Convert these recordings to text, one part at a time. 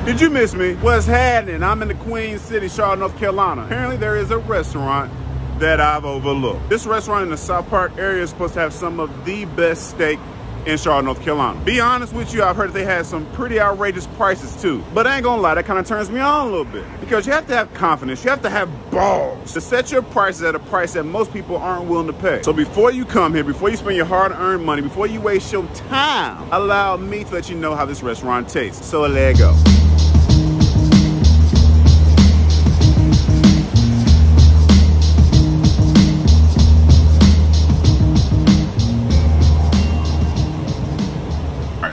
Did you miss me? What's happening? I'm in the Queen City, Charlotte, North Carolina. Apparently there is a restaurant that I've overlooked. This restaurant in the South Park area is supposed to have some of the best steak in Charlotte, North Carolina. Be honest with you, I've heard they had some pretty outrageous prices too. But I ain't gonna lie, that kind of turns me on a little bit. Because you have to have confidence, you have to have balls to set your prices at a price that most people aren't willing to pay. So before you come here, before you spend your hard-earned money, before you waste your time, allow me to let you know how this restaurant tastes. So let go.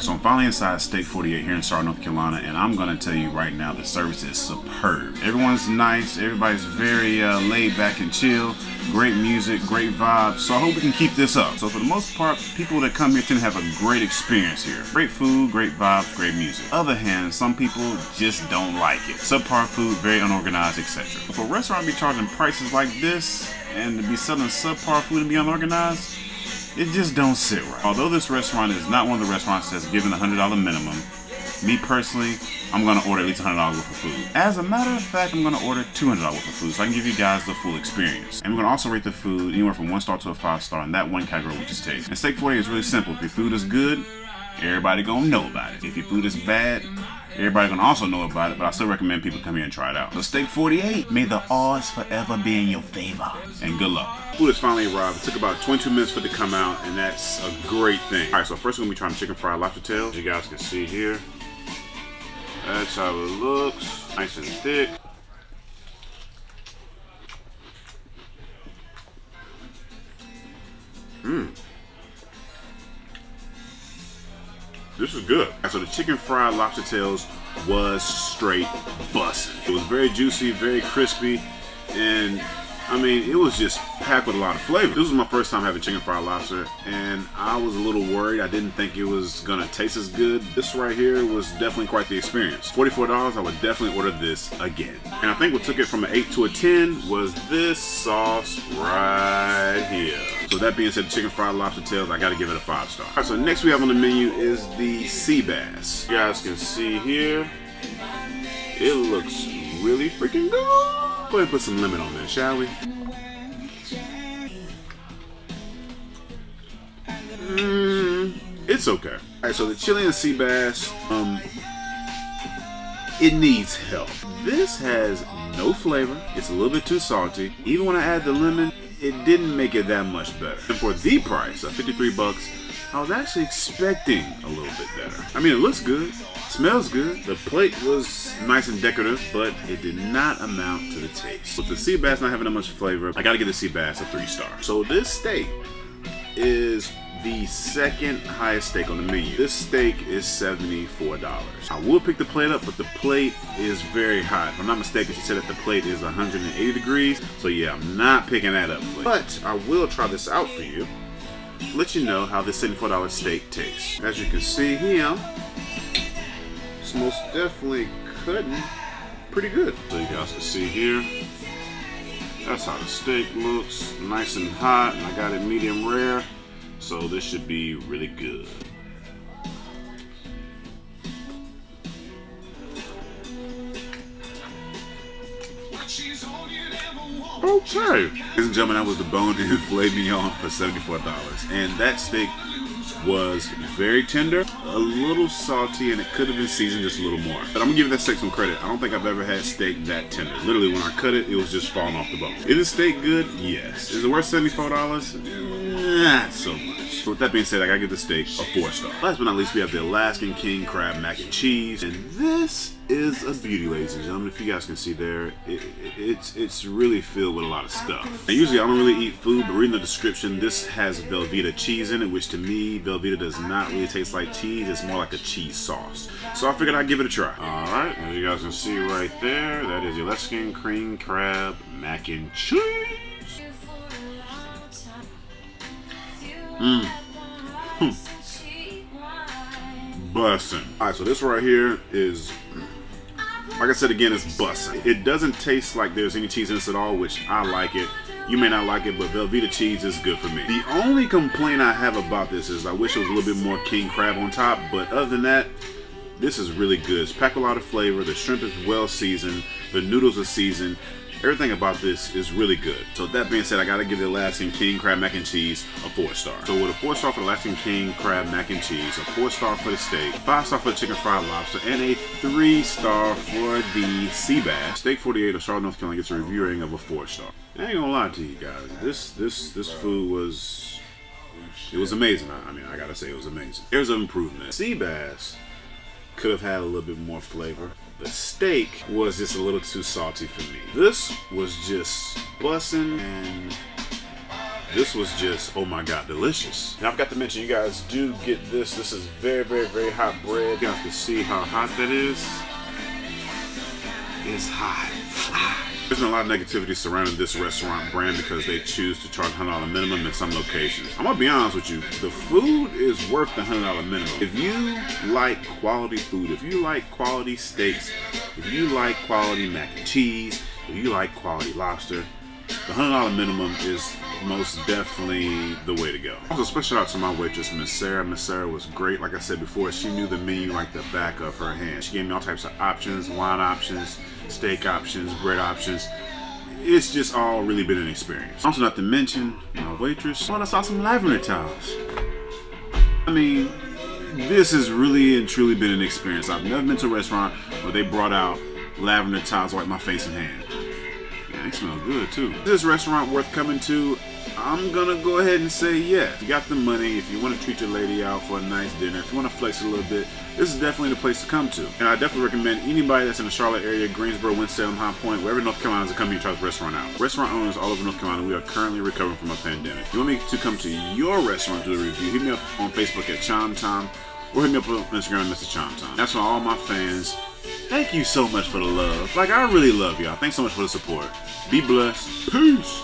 So I'm finally inside Steak 48 here in Charlotte, North Carolina, and I'm gonna tell you right now, the service is superb. Everyone's nice, everybody's very laid back and chill, great music, great vibes, so I hope we can keep this up. So for the most part, people that come here tend to have a great experience here. Great food, great vibes, great music. Other hand, some people just don't like it. Subpar food, very unorganized, etc. If a restaurant be charging prices like this, and to be selling subpar food and be unorganized, it just don't sit right. Although this restaurant is not one of the restaurants that's given a $100 minimum, me personally, I'm gonna order at least $100 worth of food. As a matter of fact, I'm gonna order $200 worth of food so I can give you guys the full experience. And we're gonna also rate the food anywhere from 1 star to a 5 star in that one category, which is taste. And Steak 48 is really simple. If your food is good, everybody gonna know about it. If your food is bad, everybody gonna also know about it, but I still recommend people come here and try it out. So Steak 48, may the odds forever be in your favor. And good luck. Food has finally arrived. It took about 22 minutes for it to come out, and that's a great thing. All right, so first we're gonna be trying chicken fried lobster tails. As you guys can see here, that's how it looks. Nice and thick. This is good. So the chicken fried lobster tails was straight bussin'. It was very juicy, very crispy, and I mean, it was just packed with a lot of flavor. This was my first time having chicken fried lobster, and I was a little worried. I didn't think it was gonna taste as good. This right here was definitely quite the experience. $44, I would definitely order this again. And I think what took it from an 8 to a 10 was this sauce right here. So that being said, chicken fried lobster tails, I gotta give it a 5 star. All right, so next we have on the menu is the sea bass. You guys can see here, it looks really freaking good. Go ahead and put some lemon on there, shall we? It's okay. Alright, so the Chilean sea bass, it needs help. This has no flavor. It's a little bit too salty. Even when I add the lemon, it didn't make it that much better. And for the price of 53 bucks, I was actually expecting a little bit better. I mean, it looks good, smells good. The plate was nice and decorative, but it did not amount to the taste. With the sea bass not having that much flavor, I gotta give the sea bass a 3 star. So this steak is the second highest steak on the menu. This steak is $74. I would pick the plate up, but the plate is very hot. If I'm not mistaken, she said that the plate is 180 degrees. So yeah, I'm not picking that up. But I will try this out for you. Let you know how this $74 steak tastes. As you can see here, it's most definitely cutting pretty good. So you guys can see here, that's how the steak looks, nice and hot, and I got it medium rare, so this should be really good. Okay, ladies and gentlemen, that was the bone-in filet mignon for $74, and that steak was very tender, a little salty, and it could have been seasoned just a little more. But I'm gonna give that steak some credit. I don't think I've ever had steak that tender. Literally, when I cut it, it was just falling off the bone. Is the steak good? Yes. Is it worth $74? Not so much. But with that being said, I gotta give the steak a 4 star. Last but not least, we have the Alaskan King Crab Mac and Cheese, and this is a beauty, ladies and gentlemen. If you guys can see there, it's really filled with a lot of stuff. Now, usually I don't really eat food, but reading the description, this has Velveeta cheese in it, which to me, Velveeta does not really taste like cheese. It's more like a cheese sauce. So I figured I'd give it a try. All right, as you guys can see right there, that is the Alaskan King Crab Mac and Cheese. Bussin'. Alright, so this right here is, like I said again, it's bussin'. It doesn't taste like there's any cheese in this at all, which I like it. You may not like it, but Velveeta cheese is good for me. The only complaint I have about this is I wish it was a little bit more king crab on top, but other than that, This is really good. It's packed with a lot of flavor. The shrimp is well seasoned. The noodles are seasoned. Everything about this is really good. So that being said, I gotta give the Alaskan King Crab Mac and Cheese a 4-star. So with a 4-star for the Alaskan King Crab Mac and Cheese, a 4-star for the steak, 5-star for the chicken fried lobster, and a 3-star for the sea bass, Steak 48 of Charlotte, North Carolina gets a review rating of a 4-star. I ain't gonna lie to you guys. This food was, it was amazing. I mean, I gotta say it was amazing. Here's an improvement. Sea bass could have had a little bit more flavor. The steak was just a little too salty for me. This was just bussin', and this was just, oh my God, delicious. And I forgot to mention, you guys do get this. This is very, very, very hot bread. You guys can see how hot that is. It's hot. There's been a lot of negativity surrounding this restaurant brand because they choose to charge $100 minimum in some locations. I'm gonna be honest with you, the food is worth the $100 minimum. If you like quality food, if you like quality steaks, if you like quality mac and cheese, if you like quality lobster, the $100 minimum is most definitely the way to go. Also, special out to my waitress, Miss Sarah. Miss Sarah was great. Like I said before, she knew the menu like the back of her hand. She gave me all types of options, wine options, steak options, bread options. It's just all really been an experience. Also, not to mention my waitress. Well, I saw some lavender towels. I mean, this has really and truly been an experience. I've never been to a restaurant where they brought out lavender towels to wipe my face and hand. Yeah, they smell good too. Is this restaurant worth coming to? I'm gonna go ahead and say yes. If you got the money, if you want to treat your lady out for a nice dinner, if you want to flex a little bit, this is definitely the place to come to. And I definitely recommend anybody that's in the Charlotte area, Greensboro, Winston-Salem, High Point, wherever North Carolina is, to come here and try this restaurant out. Restaurant owners all over North Carolina, we are currently recovering from a pandemic. If you want me to come to your restaurant to do a review, hit me up on Facebook at ChimeTime, or hit me up on Instagram at Mr.ChimeTime. That's for all my fans. Thank you so much for the love. Like, I really love y'all. Thanks so much for the support. Be blessed. Peace.